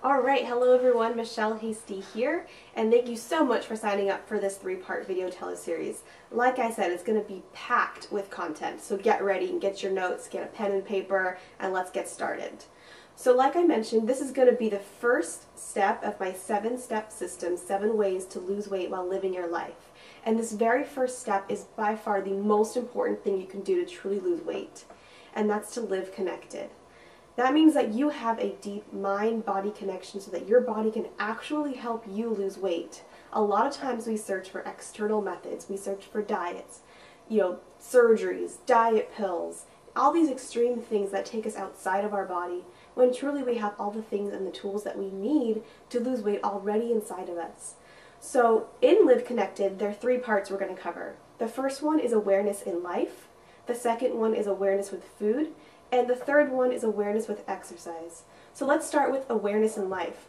Alright, hello everyone, Michelle Hasty here, and thank you so much for signing up for this 3-part video teleseries. Like I said, it's going to be packed with content, so get ready and get your notes, get a pen and paper, and let's get started. So like I mentioned, this is going to be the first step of my 7-step system, 7 ways to lose weight while living your life. And this very first step is by far the most important thing you can do to truly lose weight, and that's to live connected. That means that you have a deep mind-body connection so that your body can actually help you lose weight. A lot of times we search for external methods, we search for diets, surgeries, diet pills, all these extreme things that take us outside of our body, when truly we have all the things and the tools that we need to lose weight already inside of us. So in Live Connected, there are 3 parts we're going to cover. The first one is awareness in life, the second one is awareness with food, and the third one is awareness with exercise. So let's start with awareness in life.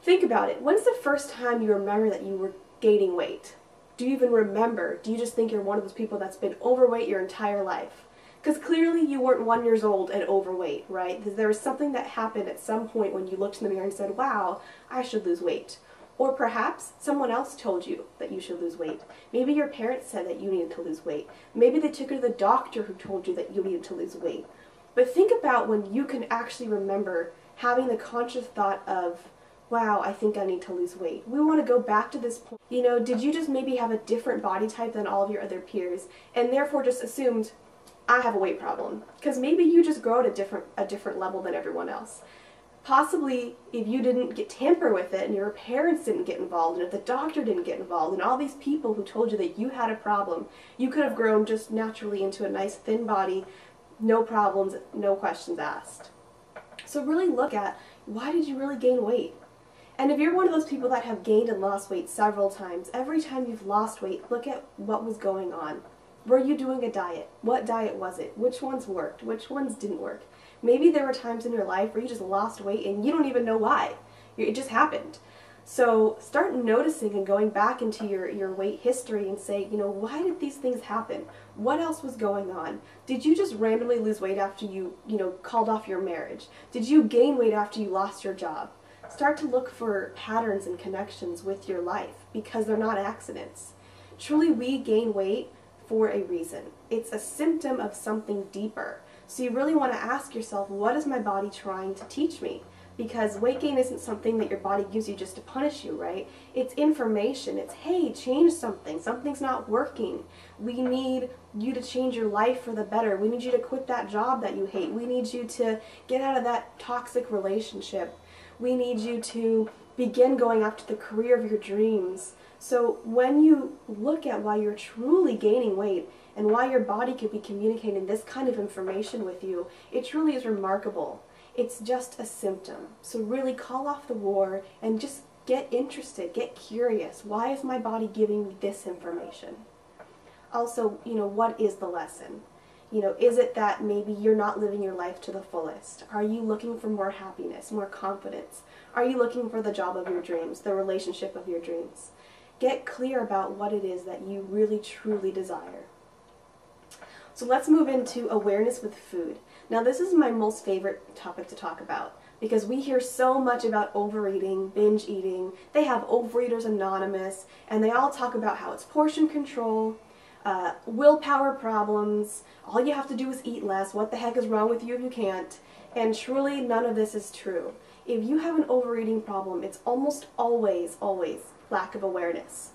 Think about it. When's the first time you remember that you were gaining weight? Do you even remember? Do you just think you're one of those people that's been overweight your entire life? Because clearly you weren't 1 year old and overweight, right? There was something that happened at some point when you looked in the mirror and said, wow, I should lose weight. Or perhaps someone else told you that you should lose weight. Maybe your parents said that you needed to lose weight. Maybe they took you to the doctor who told you that you needed to lose weight. But think about when you can actually remember having the conscious thought of, wow, I think I need to lose weight. We want to go back to this point. Did you just maybe have a different body type than all of your other peers and therefore just assumed, I have a weight problem? Because maybe you just grow at a different level than everyone else. Possibly if you didn't get tamper with it and your parents didn't get involved and if the doctor didn't get involved and all these people who told you that you had a problem, you could have grown just naturally into a nice thin body, no problems, no questions asked. So really look at, why did you really gain weight? And if you're one of those people that have gained and lost weight several times, every time you've lost weight, look at what was going on. Were you doing a diet? What diet was it? Which ones worked? Which ones didn't work? Maybe there were times in your life where you just lost weight and you don't even know why. It just happened. So start noticing and going back into your weight history and say, why did these things happen? What else was going on? Did you just randomly lose weight after you called off your marriage? Did you gain weight after you lost your job? Start to look for patterns and connections with your life because they're not accidents. Truly, we gain weight for a reason. It's a symptom of something deeper. So you really want to ask yourself, what is my body trying to teach me? Because weight gain isn't something that your body gives you just to punish you, right? It's information. It's, hey, change something. Something's not working. We need you to change your life for the better. We need you to quit that job that you hate. We need you to get out of that toxic relationship. We need you to begin going after the career of your dreams. So when you look at why you're truly gaining weight and why your body could be communicating this kind of information with you, it truly is remarkable. It's just a symptom. So really call off the war and just get interested, get curious. Why is my body giving me this information? Also, what is the lesson? Is it that maybe you're not living your life to the fullest? Are you looking for more happiness, more confidence? Are you looking for the job of your dreams, the relationship of your dreams? Get clear about what it is that you really truly desire. So let's move into awareness with food. Now this is my most favorite topic to talk about because we hear so much about overeating, binge eating. They have Overeaters Anonymous and they all talk about how it's portion control, willpower problems, all you have to do is eat less, what the heck is wrong with you if you can't? And truly none of this is true. If you have an overeating problem, it's almost always lack of awareness.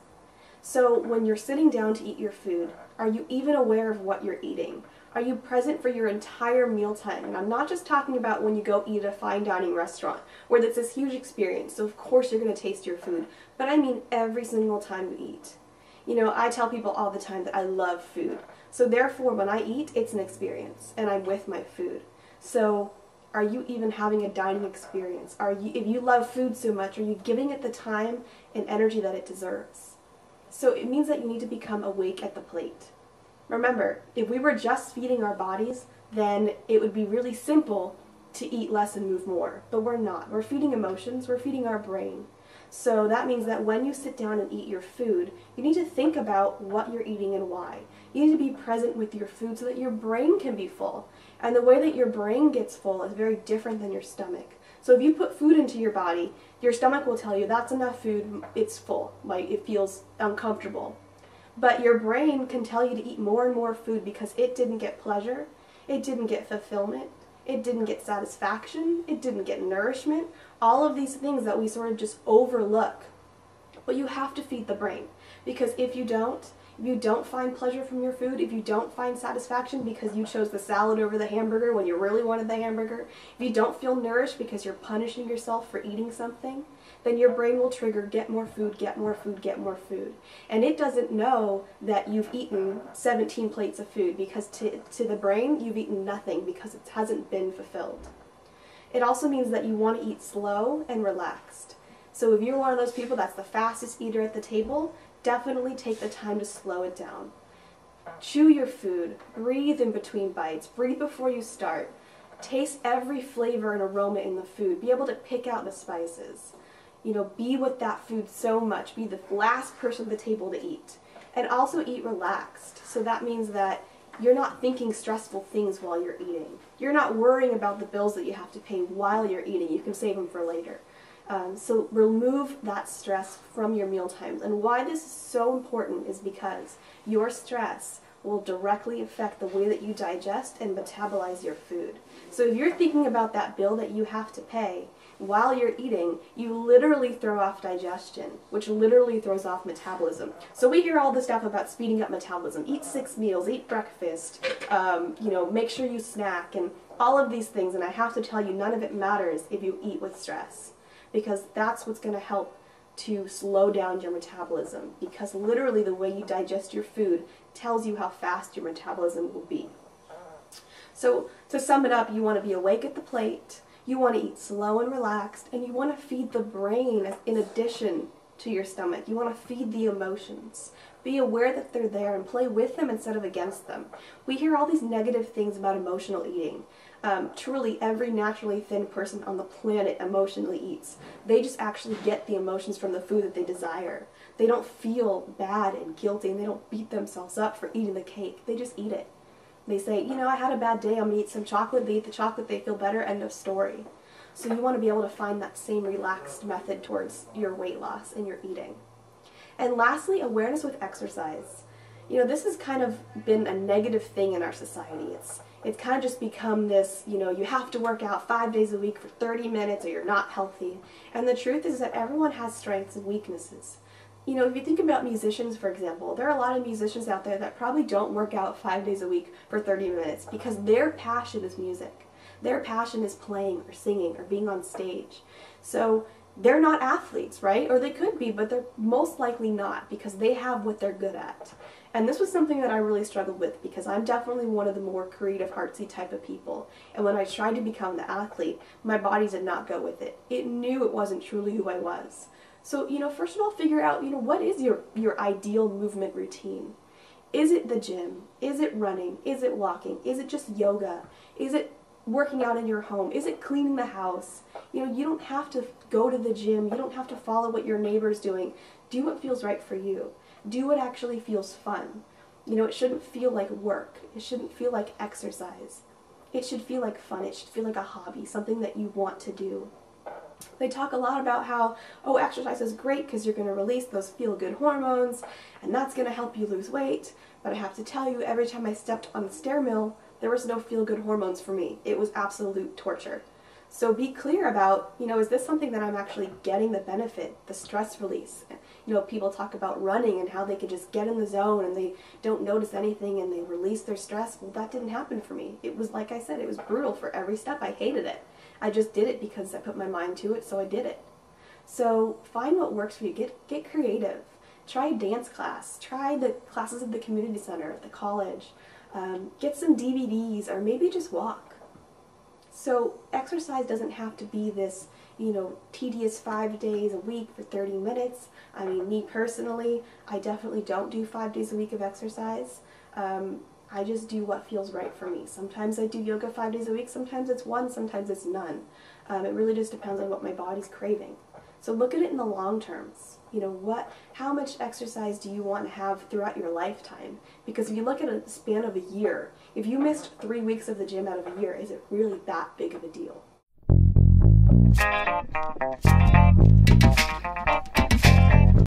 So when you're sitting down to eat your food, are you even aware of what you're eating? Are you present for your entire mealtime? And I'm not just talking about when you go eat at a fine dining restaurant, where that's this huge experience, so of course you're going to taste your food, but I mean every single time you eat. I tell people all the time that I love food. So therefore, when I eat, it's an experience, and I'm with my food. So are you even having a dining experience? If you love food so much, are you giving it the time and energy that it deserves? So it means that you need to become awake at the plate. Remember, if we were just feeding our bodies, then it would be really simple to eat less and move more. But we're not. We're feeding emotions. We're feeding our brain. So that means that when you sit down and eat your food, you need to think about what you're eating and why. You need to be present with your food so that your brain can be full. And the way that your brain gets full is very different than your stomach. So if you put food into your body, your stomach will tell you that's enough food, it's full, like it feels uncomfortable. But your brain can tell you to eat more and more food because it didn't get pleasure, it didn't get fulfillment, it didn't get satisfaction, it didn't get nourishment, all of these things that we sort of just overlook. But you have to feed the brain, because if you don't find pleasure from your food, if you don't find satisfaction because you chose the salad over the hamburger when you really wanted the hamburger, if you don't feel nourished because you're punishing yourself for eating something, then your brain will trigger get more food, get more food, get more food. And it doesn't know that you've eaten 17 plates of food, because to the brain, you've eaten nothing because it hasn't been fulfilled. It also means that you want to eat slow and relaxed. So if you're one of those people that's the fastest eater at the table, definitely take the time to slow it down. Chew your food, breathe in between bites, breathe before you start. Taste every flavor and aroma in the food. Be able to pick out the spices. Be with that food so much. Be the last person at the table to eat. And also eat relaxed. So that means that you're not thinking stressful things while you're eating. You're not worrying about the bills that you have to pay while you're eating. You can save them for later. So remove that stress from your meal times. And why this is so important is because your stress will directly affect the way that you digest and metabolize your food. So if you're thinking about that bill that you have to pay while you're eating, you literally throw off digestion, which literally throws off metabolism. So we hear all this stuff about speeding up metabolism. Eat 6 meals, eat breakfast, make sure you snack, and all of these things. And I have to tell you, none of it matters if you eat with stress, because that's what's going to help to slow down your metabolism, because literally the way you digest your food tells you how fast your metabolism will be. So to sum it up, you want to be awake at the plate, you want to eat slow and relaxed, and you want to feed the brain in addition to your stomach. You want to feed the emotions. Be aware that they're there and play with them instead of against them. We hear all these negative things about emotional eating. Truly, every naturally thin person on the planet emotionally eats. They just actually get the emotions from the food that they desire. They don't feel bad and guilty, and they don't beat themselves up for eating the cake. They just eat it. They say, I had a bad day, I'm going to eat some chocolate. They eat the chocolate, they feel better, end of story. So you want to be able to find that same relaxed method towards your weight loss and your eating. And lastly, awareness with exercise. This has kind of been a negative thing in our society. It's kind of just become this, you have to work out 5 days a week for 30 minutes or you're not healthy. And the truth is that everyone has strengths and weaknesses. If you think about musicians, for example, there are a lot of musicians out there that probably don't work out 5 days a week for 30 minutes because their passion is music. Their passion is playing or singing or being on stage. So they're not athletes, right? Or they could be, but they're most likely not, because they have what they're good at. And this was something that I really struggled with, because I'm definitely one of the more creative, artsy type of people. And when I tried to become the athlete, my body did not go with it. It knew it wasn't truly who I was. So, first of all, figure out, what is your ideal movement routine? Is it the gym? Is it running? Is it walking? Is it just yoga? Is it working out in your home? Is it cleaning the house? You don't have to go to the gym. You don't have to follow what your neighbor's doing. Do what feels right for you. Do what actually feels fun. It shouldn't feel like work. It shouldn't feel like exercise. It should feel like fun. It should feel like a hobby, something that you want to do. They talk a lot about how, exercise is great because you're going to release those feel-good hormones, and that's going to help you lose weight. But I have to tell you, every time I stepped on the stair mill, there was no feel-good hormones for me. It was absolute torture. So be clear about, is this something that I'm actually getting the benefit, the stress release? People talk about running and how they can just get in the zone and they don't notice anything and they release their stress. Well, that didn't happen for me. It was, like I said, it was brutal for every step. I hated it. I just did it because I put my mind to it, so I did it. So find what works for you. Get creative. Try a dance class. Try the classes at the community center, at the college. Get some DVDs, or maybe just walk. So exercise doesn't have to be this, tedious 5 days a week for 30 minutes. I mean, me personally, I definitely don't do 5 days a week of exercise. I just do what feels right for me. Sometimes I do yoga 5 days a week, sometimes it's one, sometimes it's none. It really just depends on what my body's craving. So look at it in the long terms. You know, how much exercise do you want to have throughout your lifetime? Because if you look at a span of a year, if you missed 3 weeks of the gym out of a year, is it really that big of a deal?